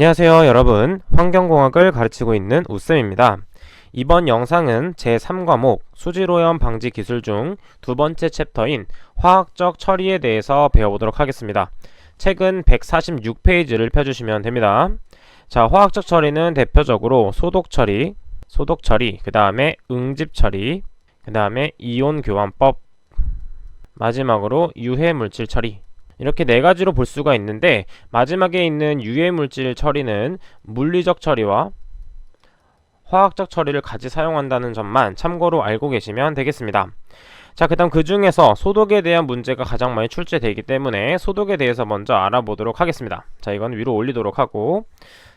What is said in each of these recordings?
안녕하세요 여러분, 환경공학을 가르치고 있는 우쌤입니다. 이번 영상은 제3과목 수질오염 방지 기술 중 두 번째 챕터인 화학적 처리에 대해서 배워보도록 하겠습니다. 책은 146페이지를 펴주시면 됩니다. 자, 화학적 처리는 대표적으로 소독 처리, 그 다음에 응집 처리, 그 다음에 이온 교환법, 마지막으로 유해 물질 처리, 이렇게 네 가지로 볼 수가 있는데, 마지막에 있는 유해물질 처리는 물리적 처리와 화학적 처리를 같이 사용한다는 점만 참고로 알고 계시면 되겠습니다. 자, 그 다음 그 중에서 소독에 대한 문제가 가장 많이 출제되기 때문에 소독에 대해서 먼저 알아보도록 하겠습니다. 자, 이건 위로 올리도록 하고,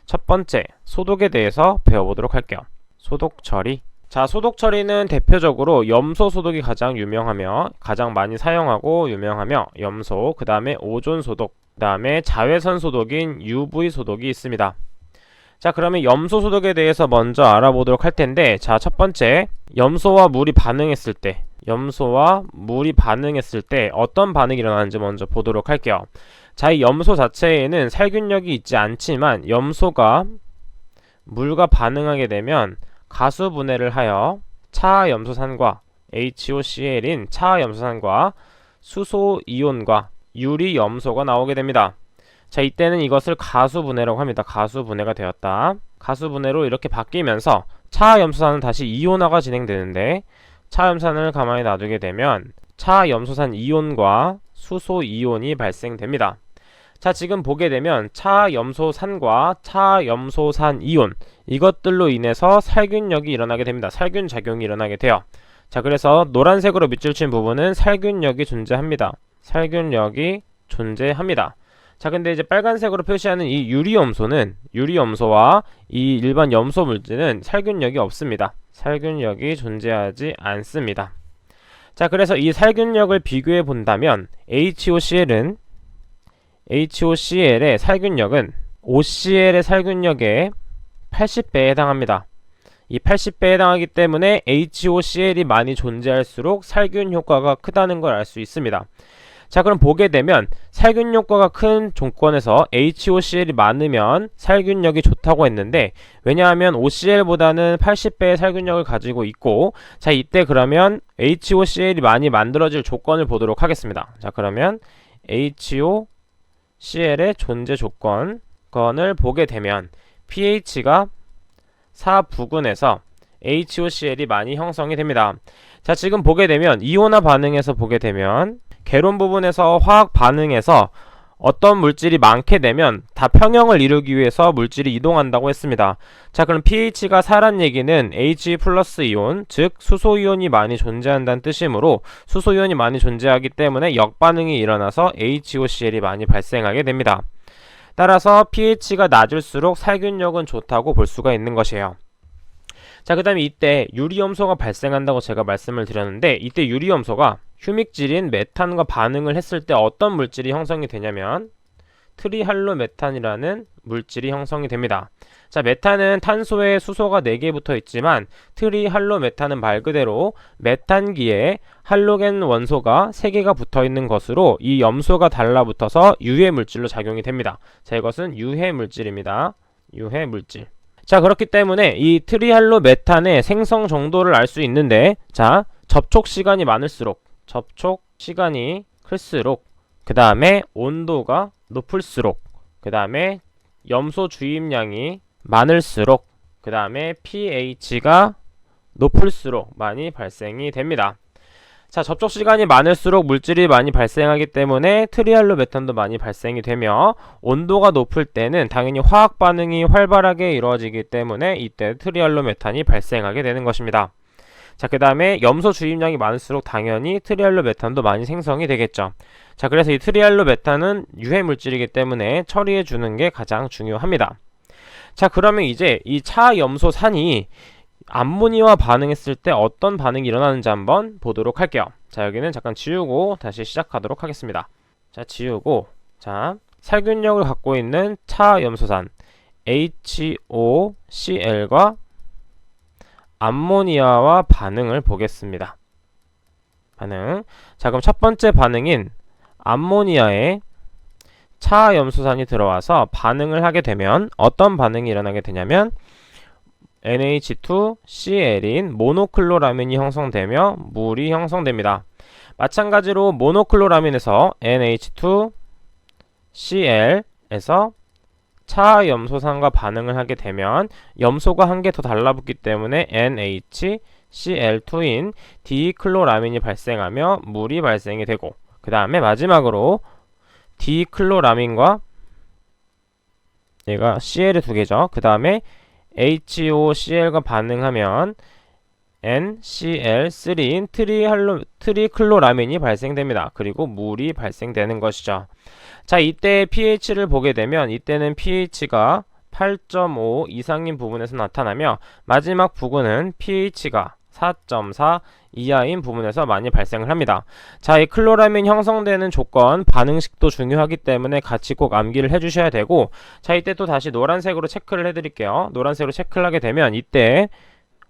첫 번째 소독에 대해서 배워보도록 할게요. 소독 처리. 자, 소독 처리는 대표적으로 염소 소독이 가장 유명하며 가장 많이 사용하고 유명하며 염소, 그 다음에 오존 소독, 그 다음에 자외선 소독인 UV 소독이 있습니다. 자, 그러면 염소 소독에 대해서 먼저 알아보도록 할 텐데, 자, 첫 번째 염소와 물이 반응했을 때 어떤 반응이 일어나는지 먼저 보도록 할게요. 자, 이 염소 자체에는 살균력이 있지 않지만 염소가 물과 반응하게 되면 가수분해를 하여 차염소산과 HOCl인 차염소산과 수소이온과 유리염소가 나오게 됩니다. 자, 이때는 이것을 가수분해라고 합니다. 가수분해가 되었다. 가수분해로 이렇게 바뀌면서 차염소산은 다시 이온화가 진행되는데, 차염산을 가만히 놔두게 되면 차염소산 이온과 수소이온이 발생됩니다. 자, 지금 보게 되면 차염소산과 차염소산 이온, 이것들로 인해서 살균력이 일어나게 됩니다. 살균 작용이 일어나게 돼요. 자, 그래서 노란색으로 밑줄 친 부분은 살균력이 존재합니다. 살균력이 존재합니다. 자, 근데 이제 빨간색으로 표시하는 이 유리염소와 이 일반 염소 물질은 살균력이 없습니다. 살균력이 존재하지 않습니다. 자, 그래서 이 살균력을 비교해 본다면 HOCl의 살균력은 OCl의 살균력의 80배에 해당합니다. 이 80배에 해당하기 때문에 HOCl이 많이 존재할수록 살균 효과가 크다는 걸 알 수 있습니다. 자, 그럼 보게 되면 살균 효과가 큰 조건에서 HOCl이 많으면 살균력이 좋다고 했는데, 왜냐하면 OCl보다는 80배의 살균력을 가지고 있고, 자, 이때 그러면 HOCl이 많이 만들어질 조건을 보도록 하겠습니다. 자, 그러면 HOCl의 존재 조건을 보게 되면 pH가 4부근에서 HOCl이 많이 형성이 됩니다. 자, 지금 보게 되면 이온화 반응에서 보게 되면 개론 부분에서 화학 반응에서 어떤 물질이 많게 되면 다 평형을 이루기 위해서 물질이 이동한다고 했습니다. 자, 그럼 pH가 4란 얘기는 He 플러스 이온, 즉 수소이온이 많이 존재한다는 뜻이므로 수소이온이 많이 존재하기 때문에 역반응이 일어나서 HOCl이 많이 발생하게 됩니다. 따라서 pH가 낮을수록 살균력은 좋다고 볼 수가 있는 것이에요. 자, 그 다음에 이때 유리염소가 발생한다고 제가 말씀을 드렸는데, 이때 유리염소가 휴믹질인 메탄과 반응을 했을 때 어떤 물질이 형성이 되냐면 트리할로메탄이라는 물질이 형성이 됩니다. 자, 메탄은 탄소에 수소가 4개 붙어 있지만 트리할로메탄은 말 그대로 메탄기에 할로겐 원소가 3개가 붙어 있는 것으로 이 염소가 달라붙어서 유해물질로 작용이 됩니다. 자, 이것은 유해물질입니다. 유해물질. 자, 그렇기 때문에 이 트리할로메탄의 생성 정도를 알 수 있는데, 자, 접촉 시간이 클수록, 그 다음에 온도가 높을수록, 그 다음에 염소 주입량이 많을수록, 그 다음에 pH가 높을수록 많이 발생이 됩니다. 자, 접촉 시간이 많을수록 물질이 많이 발생하기 때문에 트리할로메탄도 많이 발생이 되며, 온도가 높을 때는 당연히 화학 반응이 활발하게 이루어지기 때문에 이때 트리할로메탄이 발생하게 되는 것입니다. 자, 그 다음에 염소 주입량이 많을수록 당연히 트리할로메탄도 많이 생성이 되겠죠. 자, 그래서 이 트리할로메탄은 유해물질이기 때문에 처리해 주는 게 가장 중요합니다. 자, 그러면 이제 이 차염소산이 암모니아와 반응했을 때 어떤 반응이 일어나는지 한번 보도록 할게요. 자, 여기는 잠깐 지우고 다시 시작하도록 하겠습니다. 자, 지우고, 자, 살균력을 갖고 있는 차염소산 HOCl과 암모니아와 반응을 보겠습니다. 반응. 자, 그럼 첫 번째 반응인 암모니아의 차염소산이 들어와서 반응을 하게 되면 어떤 반응이 일어나게 되냐면 NH2Cl인 모노클로라민이 형성되며 물이 형성됩니다. 마찬가지로 모노클로라민에서 NH2Cl에서 차염소산과 반응을 하게 되면 염소가 한 개 더 달라붙기 때문에 NHCl2인 디클로라민이 발생하며 물이 발생이 되고, 그 다음에 마지막으로 디클로라민과 얘가 Cl이 두 개죠. 그 다음에 HOCl과 반응하면 NCl3인 트리클로라민이 발생됩니다. 그리고 물이 발생되는 것이죠. 자, 이때 pH를 보게 되면 이때는 pH가 8.5 이상인 부분에서 나타나며 마지막 부분은 pH가 4.4 이하인 부분에서 많이 발생을 합니다. 자, 이 클로라민 형성되는 조건, 반응식도 중요하기 때문에 같이 꼭 암기를 해주셔야 되고, 자, 이때 또 다시 노란색으로 체크를 해드릴게요. 노란색으로 체크를 하게 되면 이때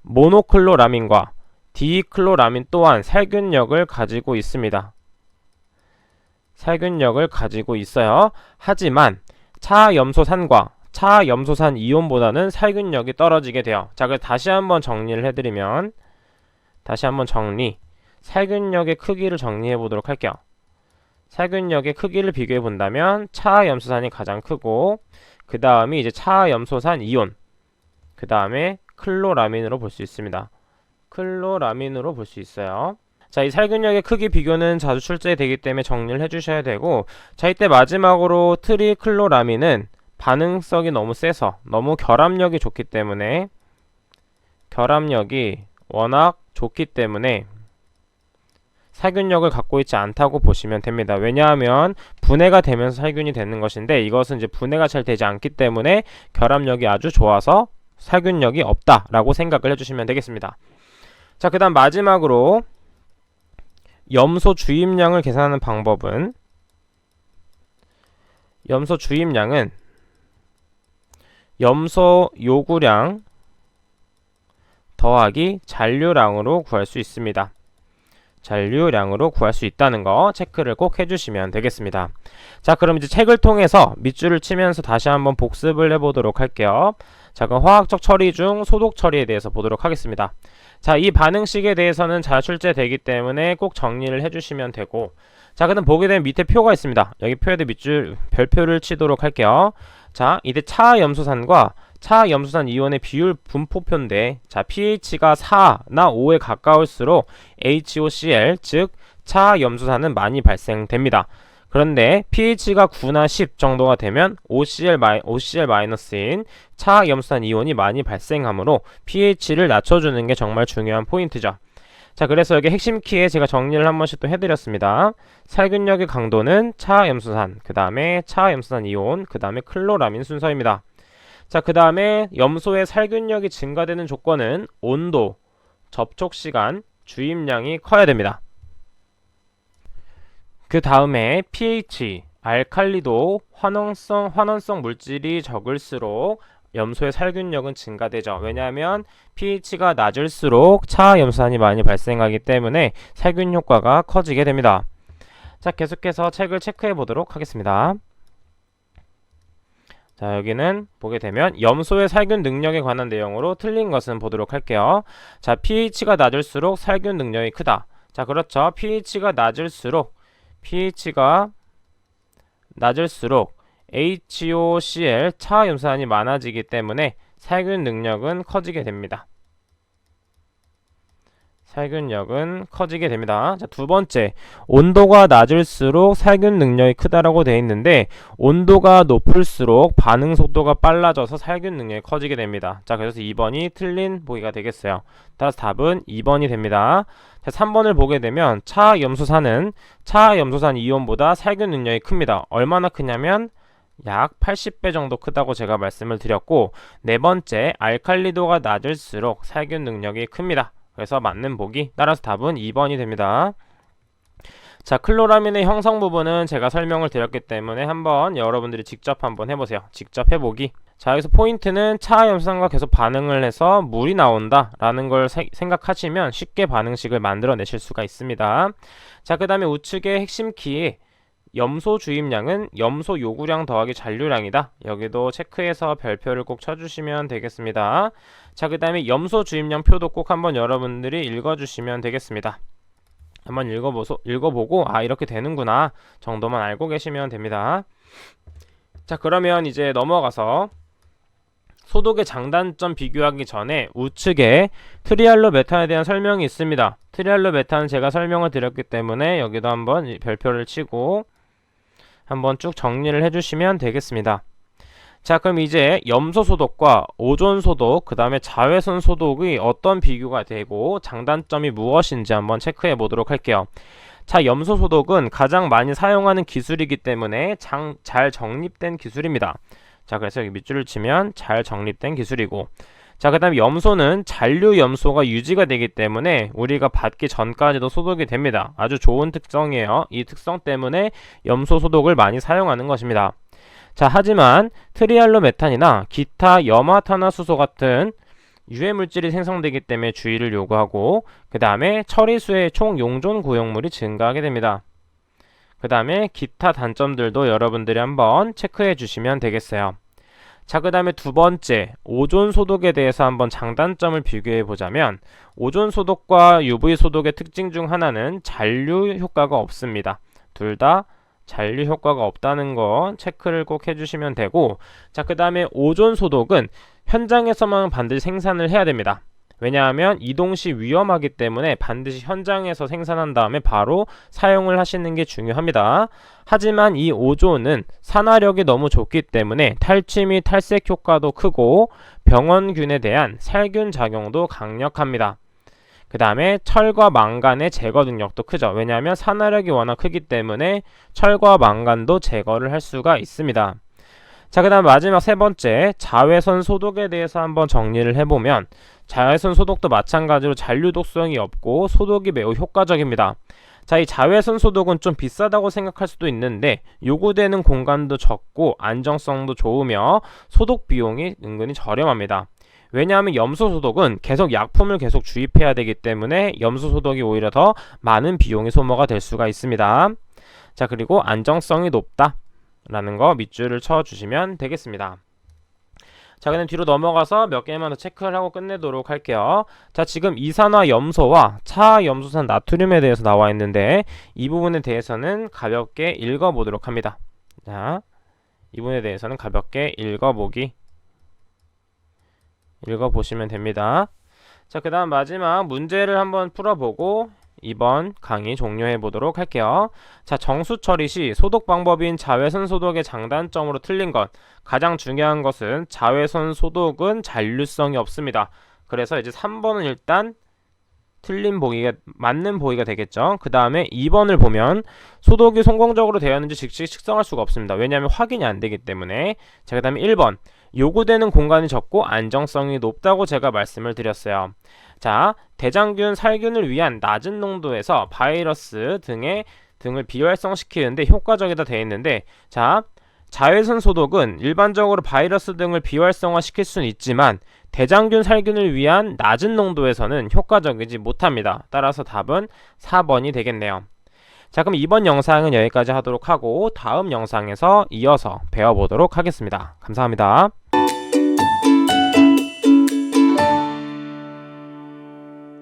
모노클로라민과 디클로라민 또한 살균력을 가지고 있습니다. 살균력을 가지고 있어요. 하지만 차염소산과 차염소산 이온보다는 살균력이 떨어지게 돼요. 자, 그래서 다시 한번 정리를 해드리면, 살균력의 크기를 정리해 보도록 할게요. 살균력의 크기를 비교해 본다면 차염소산이 가장 크고, 그 다음이 이제 차염소산 이온, 그 다음에 클로라민으로 볼 수 있습니다. 클로라민으로 볼 수 있어요. 자, 이 살균력의 크기 비교는 자주 출제되기 때문에 정리를 해주셔야 되고, 자, 이때 마지막으로 트리클로라민은 반응성이 너무 세서 너무 결합력이 좋기 때문에 살균력을 갖고 있지 않다고 보시면 됩니다. 왜냐하면 분해가 되면서 살균이 되는 것인데, 이것은 이제 분해가 잘 되지 않기 때문에 결합력이 아주 좋아서 살균력이 없다라고 생각을 해주시면 되겠습니다. 자, 그 다음 마지막으로 염소 주입량을 계산하는 방법은, 염소 주입량은 염소 요구량 더하기 잔류량으로 구할 수 있습니다. 잔류량으로 구할 수 있다는 거 체크를 꼭 해주시면 되겠습니다. 자, 그럼 이제 책을 통해서 밑줄을 치면서 다시 한번 복습을 해보도록 할게요. 자, 그럼 화학적 처리 중 소독 처리에 대해서 보도록 하겠습니다. 자, 이 반응식에 대해서는 잘 출제되기 때문에 꼭 정리를 해주시면 되고, 자, 그럼 보게 되면 밑에 표가 있습니다. 여기 표에도 밑줄 별표를 치도록 할게요. 자, 이때 차염소산과 차염소산 이온의 비율 분포표인데, 자, pH가 4나 5에 가까울수록 HOCl, 즉 차염소산은 많이 발생됩니다. 그런데 pH가 9나 10 정도가 되면 OCl-인 차염소산 이온이 많이 발생하므로 pH를 낮춰주는 게 정말 중요한 포인트죠. 자, 그래서 여기 핵심 키에 제가 정리를 한 번씩 또 해드렸습니다. 살균력의 강도는 차염소산, 그 다음에 차염소산 이온, 그 다음에 클로라민 순서입니다. 자, 그 다음에 염소의 살균력이 증가되는 조건은 온도, 접촉시간, 주입량이 커야 됩니다. 그 다음에 pH, 알칼리도, 환원성 물질이 적을수록 염소의 살균력은 증가되죠. 왜냐하면 pH가 낮을수록 차염소산이 많이 발생하기 때문에 살균 효과가 커지게 됩니다. 자, 계속해서 책을 체크해 보도록 하겠습니다. 자, 여기는 보게 되면 염소의 살균 능력에 관한 내용으로 틀린 것은 보도록 할게요. 자, pH가 낮을수록 살균 능력이 크다. 자, 그렇죠. pH가 낮을수록 HOCl 차염소산이 많아지기 때문에 살균 능력은 커지게 됩니다. 자, 두 번째, 온도가 낮을수록 살균 능력이 크다라고 되어 있는데, 온도가 높을수록 반응 속도가 빨라져서 살균 능력이 커지게 됩니다. 자, 그래서 2번이 틀린 보기가 되겠어요. 따라서 답은 2번이 됩니다. 자, 3번을 보게 되면 차염소산은 차염소산 이온보다 살균 능력이 큽니다. 얼마나 크냐면 약 80배 정도 크다고 제가 말씀을 드렸고, 네 번째, 알칼리도가 낮을수록 살균 능력이 큽니다. 그래서 맞는 보기, 따라서 답은 2번이 됩니다. 자, 클로라민의 형성 부분은 제가 설명을 드렸기 때문에 한번 여러분들이 직접 한번 해보세요. 직접 해보기. 자, 여기서 포인트는 차염소산과 계속 반응을 해서 물이 나온다 라는 걸 생각하시면 쉽게 반응식을 만들어내실 수가 있습니다. 자, 그 다음에 우측의 핵심 키 염소 주입량은 염소 요구량 더하기 잔류량이다. 여기도 체크해서 별표를 꼭 쳐주시면 되겠습니다. 자, 그 다음에 염소 주입량 표도 꼭 한번 여러분들이 읽어주시면 되겠습니다. 한번 읽어보고 이렇게 되는구나 정도만 알고 계시면 됩니다. 자, 그러면 이제 넘어가서 소독의 장단점 비교하기 전에 우측에 트리알로 메탄에 대한 설명이 있습니다. 트리알로 메탄은 제가 설명을 드렸기 때문에 여기도 한번 별표를 치고 한번 쭉 정리를 해주시면 되겠습니다. 자, 그럼 이제 염소 소독과 오존 소독, 그 다음에 자외선 소독이 어떤 비교가 되고 장단점이 무엇인지 한번 체크해 보도록 할게요. 자, 염소 소독은 가장 많이 사용하는 기술이기 때문에 잘 정립된 기술입니다. 자, 그래서 여기 밑줄을 치면 잘 정립된 기술이고, 자, 그 다음에 염소는 잔류 염소가 유지가 되기 때문에 우리가 받기 전까지도 소독이 됩니다. 아주 좋은 특성이에요. 이 특성 때문에 염소 소독을 많이 사용하는 것입니다. 자, 하지만 트리알로메탄이나 기타 염화탄화수소 같은 유해 물질이 생성되기 때문에 주의를 요구하고, 그 다음에 처리수의 총 용존 구역물이 증가하게 됩니다. 그 다음에 기타 단점들도 여러분들이 한번 체크해 주시면 되겠어요. 자, 그 다음에 두 번째, 오존 소독에 대해서 한번 장단점을 비교해 보자면, 오존 소독과 UV 소독의 특징 중 하나는 잔류 효과가 없습니다. 둘 다 잔류 효과가 없다는 거 체크를 꼭 해주시면 되고, 자, 그 다음에 오존 소독은 현장에서만 반드시 생산을 해야 됩니다. 왜냐하면 이동 시 위험하기 때문에 반드시 현장에서 생산한 다음에 바로 사용을 하시는 게 중요합니다. 하지만 이 오존은 산화력이 너무 좋기 때문에 탈취 및 탈색 효과도 크고 병원균에 대한 살균 작용도 강력합니다. 그 다음에 철과 망간의 제거 능력도 크죠. 왜냐하면 산화력이 워낙 크기 때문에 철과 망간도 제거를 할 수가 있습니다. 자, 그 다음 마지막 세 번째, 자외선 소독에 대해서 한번 정리를 해보면, 자외선 소독도 마찬가지로 잔류 독성이 없고 소독이 매우 효과적입니다. 자, 이 자외선 소독은 좀 비싸다고 생각할 수도 있는데 요구되는 공간도 적고 안정성도 좋으며 소독 비용이 은근히 저렴합니다. 왜냐하면 염소 소독은 약품을 계속 주입해야 되기 때문에 염소 소독이 오히려 더 많은 비용이 소모가 될 수가 있습니다. 자, 그리고 안정성이 높다 라는 거 밑줄을 쳐주시면 되겠습니다. 자, 그럼 뒤로 넘어가서 몇 개만 더 체크를 하고 끝내도록 할게요. 자, 지금 이산화 염소와 차염소산 나트륨에 대해서 나와 있는데 이 부분에 대해서는 가볍게 읽어보도록 합니다. 자, 이 부분에 대해서는 가볍게 읽어보시면 됩니다. 자, 그 다음 마지막 문제를 한번 풀어보고 이번 강의 종료해 보도록 할게요. 자, 정수 처리 시 소독 방법인 자외선 소독의 장단점으로 틀린 것, 가장 중요한 것은 자외선 소독은 잔류성이 없습니다. 그래서 이제 3번은 일단 맞는 보기가 되겠죠. 그 다음에 2번을 보면 소독이 성공적으로 되었는지 즉시 측정할 수가 없습니다. 왜냐하면 확인이 안 되기 때문에. 자, 그 다음에 1번, 요구되는 공간이 적고 안정성이 높다고 제가 말씀을 드렸어요. 자, 대장균, 살균을 위한 낮은 농도에서 바이러스 등을 비활성시키는데 효과적이다 되어 있는데, 자, 자외선 소독은 일반적으로 바이러스 등을 비활성화시킬 수는 있지만 대장균, 살균을 위한 낮은 농도에서는 효과적이지 못합니다. 따라서 답은 4번이 되겠네요. 자, 그럼 이번 영상은 여기까지 하도록 하고 다음 영상에서 이어서 배워보도록 하겠습니다. 감사합니다.